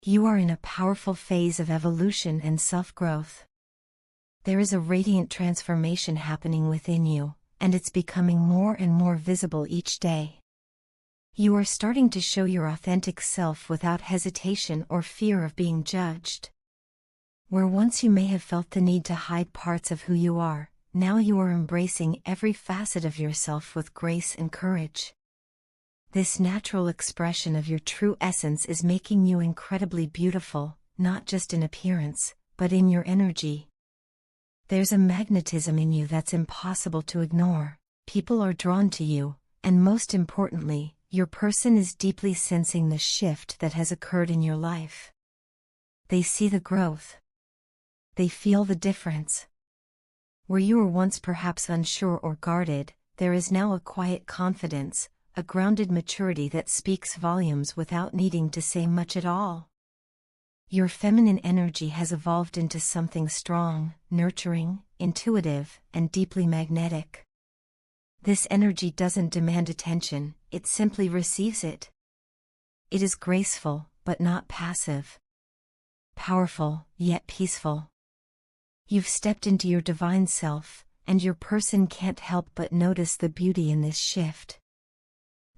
You are in a powerful phase of evolution and self-growth. There is a radiant transformation happening within you, and it's becoming more and more visible each day. You are starting to show your authentic self without hesitation or fear of being judged. Where once you may have felt the need to hide parts of who you are, now you are embracing every facet of yourself with grace and courage. This natural expression of your true essence is making you incredibly beautiful, not just in appearance, but in your energy. There's a magnetism in you that's impossible to ignore. People are drawn to you, and most importantly, your person is deeply sensing the shift that has occurred in your life. They see the growth. They feel the difference. Where you were once perhaps unsure or guarded, there is now a quiet confidence, a grounded maturity that speaks volumes without needing to say much at all. Your feminine energy has evolved into something strong, nurturing, intuitive, and deeply magnetic. This energy doesn't demand attention, it simply receives it. It is graceful, but not passive. Powerful, yet peaceful. You've stepped into your divine self, and your person can't help but notice the beauty in this shift.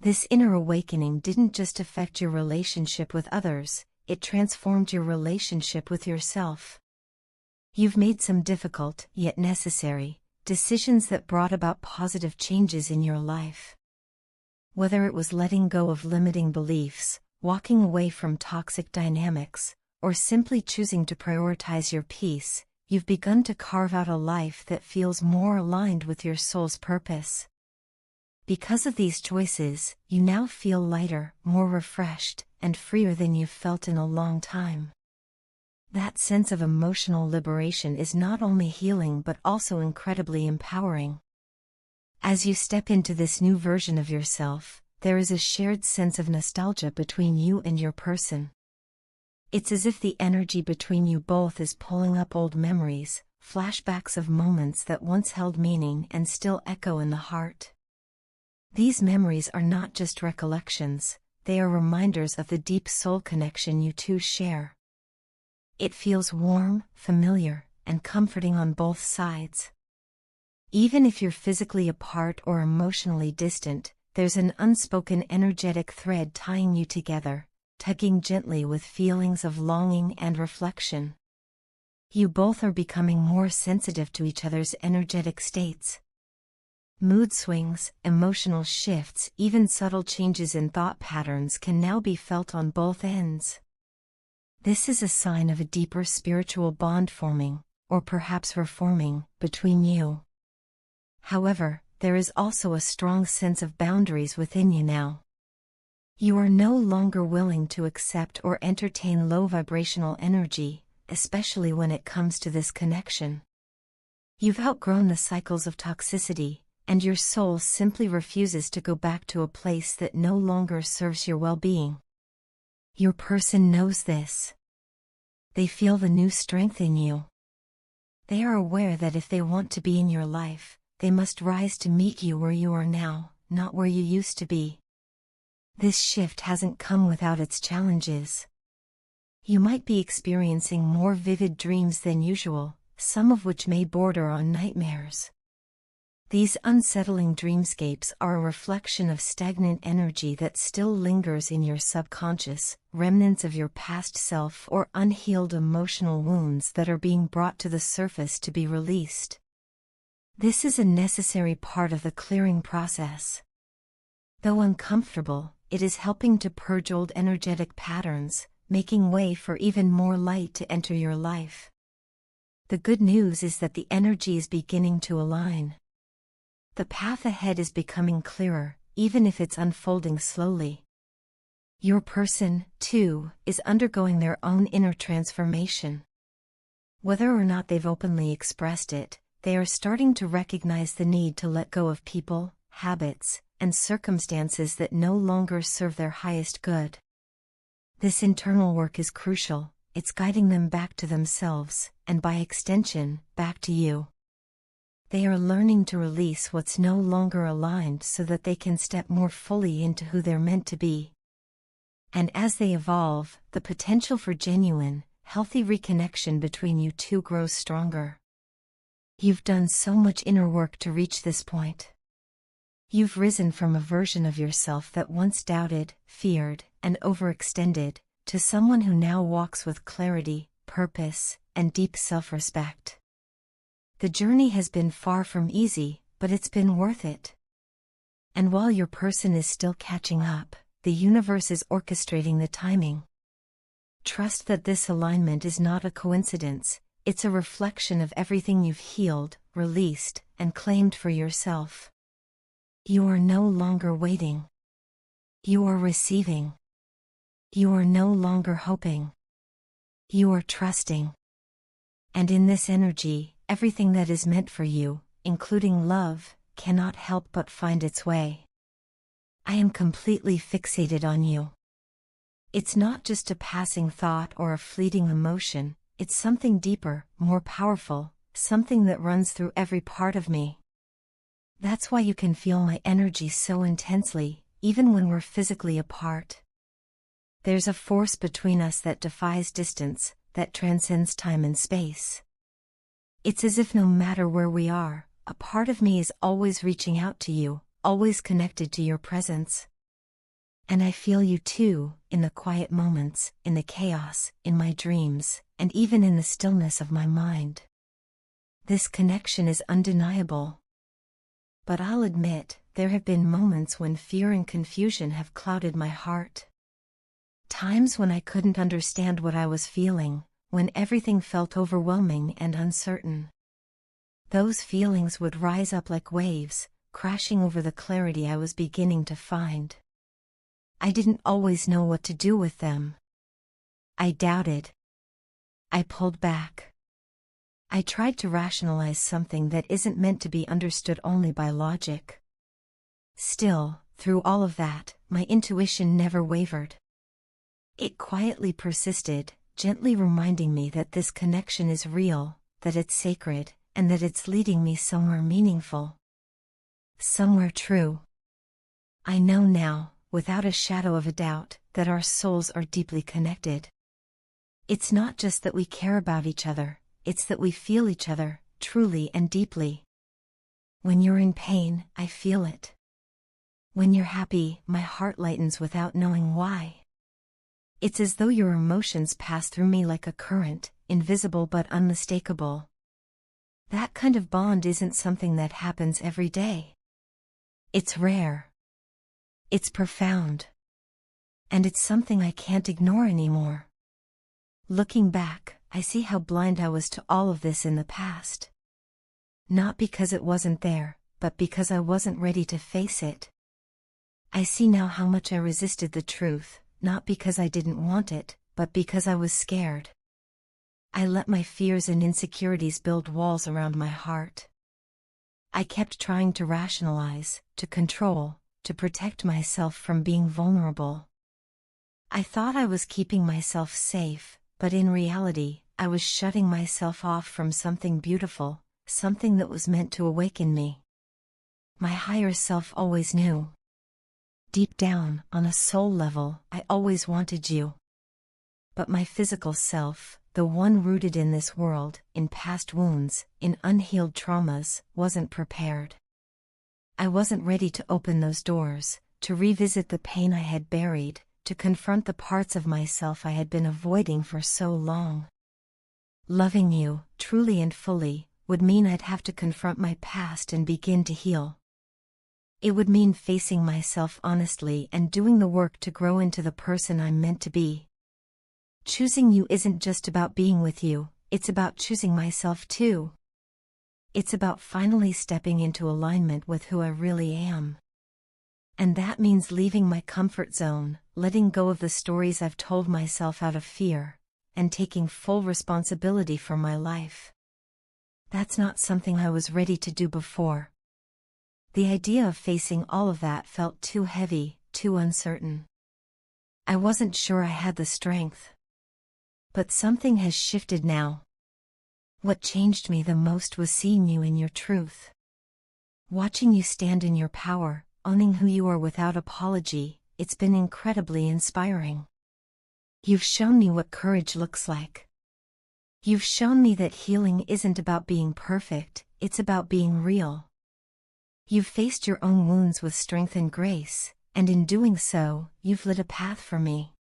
This inner awakening didn't just affect your relationship with others, it transformed your relationship with yourself. You've made some difficult, yet necessary, decisions that brought about positive changes in your life. Whether it was letting go of limiting beliefs, walking away from toxic dynamics, or simply choosing to prioritize your peace, you've begun to carve out a life that feels more aligned with your soul's purpose. Because of these choices, you now feel lighter, more refreshed, and freer than you've felt in a long time. That sense of emotional liberation is not only healing but also incredibly empowering. As you step into this new version of yourself, there is a shared sense of nostalgia between you and your person. It's as if the energy between you both is pulling up old memories, flashbacks of moments that once held meaning and still echo in the heart. These memories are not just recollections, they are reminders of the deep soul connection you two share. It feels warm, familiar, and comforting on both sides. Even if you're physically apart or emotionally distant, there's an unspoken energetic thread tying you together, tugging gently with feelings of longing and reflection. You both are becoming more sensitive to each other's energetic states. Mood swings, emotional shifts, even subtle changes in thought patterns can now be felt on both ends. This is a sign of a deeper spiritual bond forming, or perhaps reforming, between you. However, there is also a strong sense of boundaries within you now. You are no longer willing to accept or entertain low vibrational energy, especially when it comes to this connection. You've outgrown the cycles of toxicity, and your soul simply refuses to go back to a place that no longer serves your well-being. Your person knows this. They feel the new strength in you. They are aware that if they want to be in your life, they must rise to meet you where you are now, not where you used to be. This shift hasn't come without its challenges. You might be experiencing more vivid dreams than usual, some of which may border on nightmares. These unsettling dreamscapes are a reflection of stagnant energy that still lingers in your subconscious, remnants of your past self or unhealed emotional wounds that are being brought to the surface to be released. This is a necessary part of the clearing process. Though uncomfortable, it is helping to purge old energetic patterns, making way for even more light to enter your life. The good news is that the energy is beginning to align. The path ahead is becoming clearer, even if it's unfolding slowly. Your person, too, is undergoing their own inner transformation. Whether or not they've openly expressed it, they are starting to recognize the need to let go of people, habits, and circumstances that no longer serve their highest good. This internal work is crucial, it's guiding them back to themselves, and by extension, back to you. They are learning to release what's no longer aligned so that they can step more fully into who they're meant to be. And as they evolve, the potential for genuine, healthy reconnection between you two grows stronger. You've done so much inner work to reach this point. You've risen from a version of yourself that once doubted, feared, and overextended, to someone who now walks with clarity, purpose, and deep self-respect. The journey has been far from easy, but it's been worth it. And while your person is still catching up, the universe is orchestrating the timing. Trust that this alignment is not a coincidence, it's a reflection of everything you've healed, released, and claimed for yourself. You are no longer waiting. You are receiving. You are no longer hoping. You are trusting. And in this energy, everything that is meant for you, including love, cannot help but find its way. I am completely fixated on you. It's not just a passing thought or a fleeting emotion, it's something deeper, more powerful, something that runs through every part of me. That's why you can feel my energy so intensely, even when we're physically apart. There's a force between us that defies distance, that transcends time and space. It's as if no matter where we are, a part of me is always reaching out to you, always connected to your presence. And I feel you too, in the quiet moments, in the chaos, in my dreams, and even in the stillness of my mind. This connection is undeniable. But I'll admit, there have been moments when fear and confusion have clouded my heart. Times when I couldn't understand what I was feeling, when everything felt overwhelming and uncertain. Those feelings would rise up like waves, crashing over the clarity I was beginning to find. I didn't always know what to do with them. I doubted. I pulled back. I tried to rationalize something that isn't meant to be understood only by logic. Still, through all of that, my intuition never wavered. It quietly persisted, gently reminding me that this connection is real, that it's sacred, and that it's leading me somewhere meaningful. Somewhere true. I know now, without a shadow of a doubt, that our souls are deeply connected. It's not just that we care about each other, it's that we feel each other, truly and deeply. When you're in pain, I feel it. When you're happy, my heart lightens without knowing why. It's as though your emotions pass through me like a current, invisible but unmistakable. That kind of bond isn't something that happens every day. It's rare. It's profound. And it's something I can't ignore anymore. Looking back, I see how blind I was to all of this in the past. Not because it wasn't there, but because I wasn't ready to face it. I see now how much I resisted the truth, not because I didn't want it, but because I was scared. I let my fears and insecurities build walls around my heart. I kept trying to rationalize, to control, to protect myself from being vulnerable. I thought I was keeping myself safe, but in reality, I was shutting myself off from something beautiful, something that was meant to awaken me. My higher self always knew. Deep down, on a soul level, I always wanted you. But my physical self, the one rooted in this world, in past wounds, in unhealed traumas, wasn't prepared. I wasn't ready to open those doors, to revisit the pain I had buried, to confront the parts of myself I had been avoiding for so long. Loving you, truly and fully, would mean I'd have to confront my past and begin to heal. It would mean facing myself honestly and doing the work to grow into the person I'm meant to be. Choosing you isn't just about being with you, it's about choosing myself too. It's about finally stepping into alignment with who I really am. And that means leaving my comfort zone, letting go of the stories I've told myself out of fear, and taking full responsibility for my life. That's not something I was ready to do before. The idea of facing all of that felt too heavy, too uncertain. I wasn't sure I had the strength. But something has shifted now. What changed me the most was seeing you in your truth. Watching you stand in your power, owning who you are without apology, it's been incredibly inspiring. You've shown me what courage looks like. You've shown me that healing isn't about being perfect, it's about being real. You've faced your own wounds with strength and grace, and in doing so, you've lit a path for me.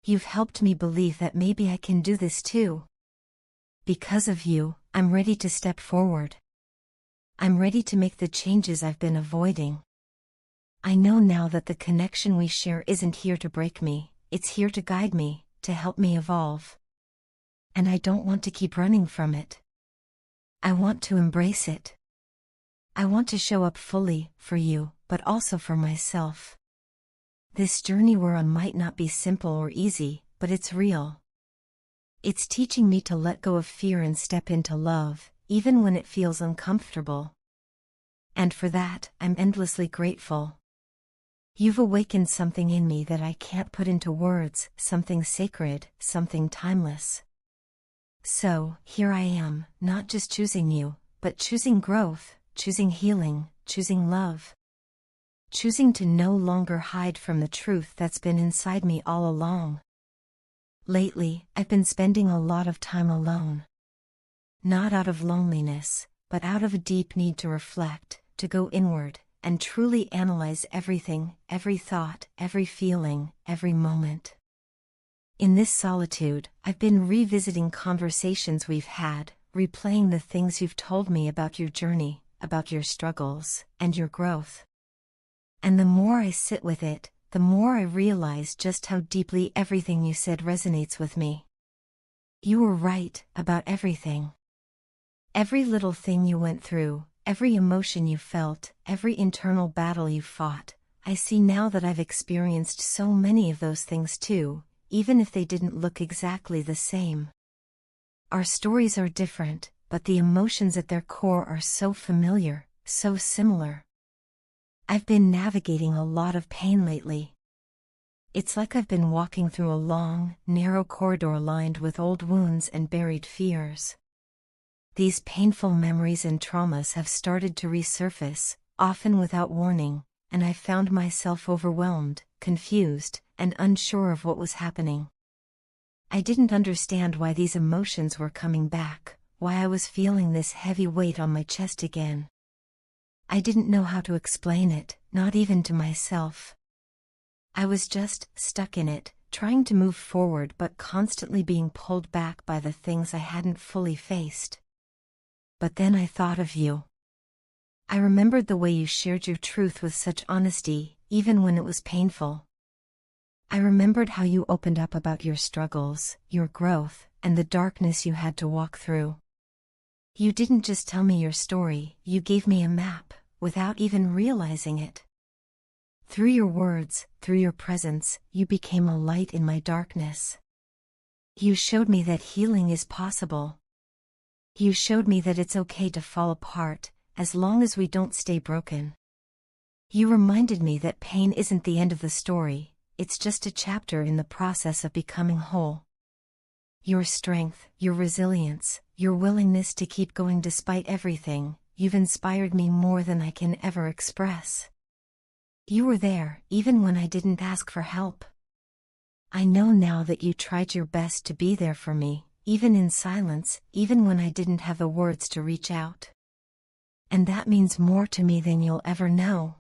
You've helped me believe that maybe I can do this too. Because of you, I'm ready to step forward. I'm ready to make the changes I've been avoiding. I know now that the connection we share isn't here to break me, it's here to guide me, to help me evolve. And I don't want to keep running from it. I want to embrace it. I want to show up fully, for you, but also for myself. This journey we're on might not be simple or easy, but it's real. It's teaching me to let go of fear and step into love, even when it feels uncomfortable. And for that, I'm endlessly grateful. You've awakened something in me that I can't put into words, something sacred, something timeless. So, here I am, not just choosing you, but choosing growth, choosing healing, choosing love. Choosing to no longer hide from the truth that's been inside me all along. Lately, I've been spending a lot of time alone. Not out of loneliness, but out of a deep need to reflect, to go inward, and truly analyze everything, every thought, every feeling, every moment. In this solitude, I've been revisiting conversations we've had, replaying the things you've told me about your journey, about your struggles, and your growth. And the more I sit with it, the more I realize just how deeply everything you said resonates with me. You were right about everything. Every little thing you went through, every emotion you felt, every internal battle you fought, I see now that I've experienced so many of those things too, even if they didn't look exactly the same. Our stories are different, but the emotions at their core are so familiar, so similar. I've been navigating a lot of pain lately. It's like I've been walking through a long, narrow corridor lined with old wounds and buried fears. These painful memories and traumas have started to resurface, often without warning, and I found myself overwhelmed, confused, and unsure of what was happening. I didn't understand why these emotions were coming back, why I was feeling this heavy weight on my chest again. I didn't know how to explain it, not even to myself. I was just stuck in it, trying to move forward but constantly being pulled back by the things I hadn't fully faced. But then I thought of you. I remembered the way you shared your truth with such honesty, even when it was painful. I remembered how you opened up about your struggles, your growth, and the darkness you had to walk through. You didn't just tell me your story, you gave me a map, without even realizing it. Through your words, through your presence, you became a light in my darkness. You showed me that healing is possible. You showed me that it's okay to fall apart, as long as we don't stay broken. You reminded me that pain isn't the end of the story, it's just a chapter in the process of becoming whole. Your strength, your resilience, your willingness to keep going despite everything, you've inspired me more than I can ever express. You were there, even when I didn't ask for help. I know now that you tried your best to be there for me, even in silence, even when I didn't have the words to reach out. And that means more to me than you'll ever know.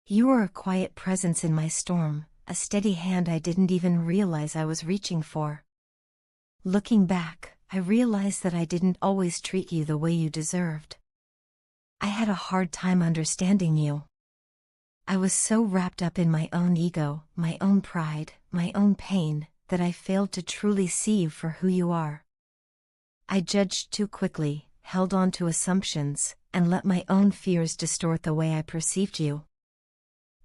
You were a quiet presence in my storm, a steady hand I didn't even realize I was reaching for. Looking back, I realized that I didn't always treat you the way you deserved. I had a hard time understanding you. I was so wrapped up in my own ego, my own pride, my own pain, that I failed to truly see you for who you are. I judged too quickly, held on to assumptions, and let my own fears distort the way I perceived you.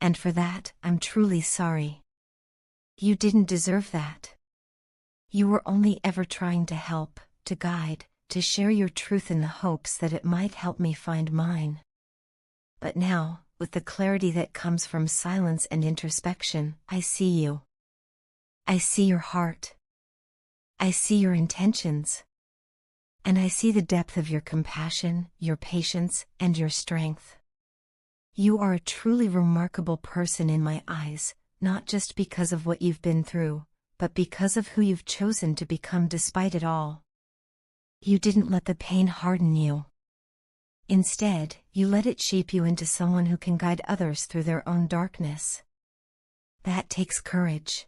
And for that, I'm truly sorry. You didn't deserve that. You were only ever trying to help, to guide, to share your truth in the hopes that it might help me find mine. But now, with the clarity that comes from silence and introspection, I see you. I see your heart. I see your intentions. And I see the depth of your compassion, your patience, and your strength. You are a truly remarkable person in my eyes, not just because of what you've been through, but because of who you've chosen to become despite it all. You didn't let the pain harden you. Instead, you let it shape you into someone who can guide others through their own darkness. That takes courage.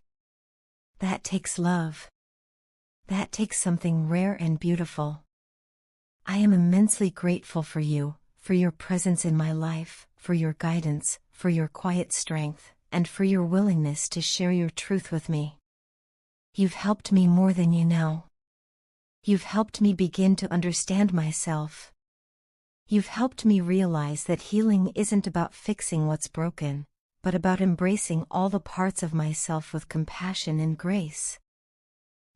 That takes love. That takes something rare and beautiful. I am immensely grateful for you, for your presence in my life, for your guidance, for your quiet strength, and for your willingness to share your truth with me. You've helped me more than you know. You've helped me begin to understand myself. You've helped me realize that healing isn't about fixing what's broken, but about embracing all the parts of myself with compassion and grace.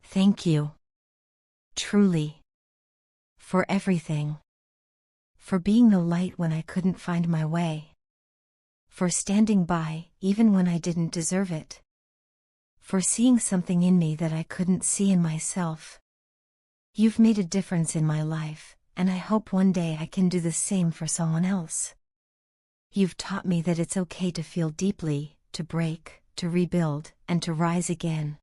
Thank you. Truly. For everything. For being the light when I couldn't find my way. For standing by, even when I didn't deserve it. For seeing something in me that I couldn't see in myself. You've made a difference in my life, and I hope one day I can do the same for someone else. You've taught me that it's okay to feel deeply, to break, to rebuild, and to rise again.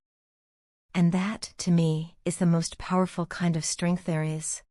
And that, to me, is the most powerful kind of strength there is.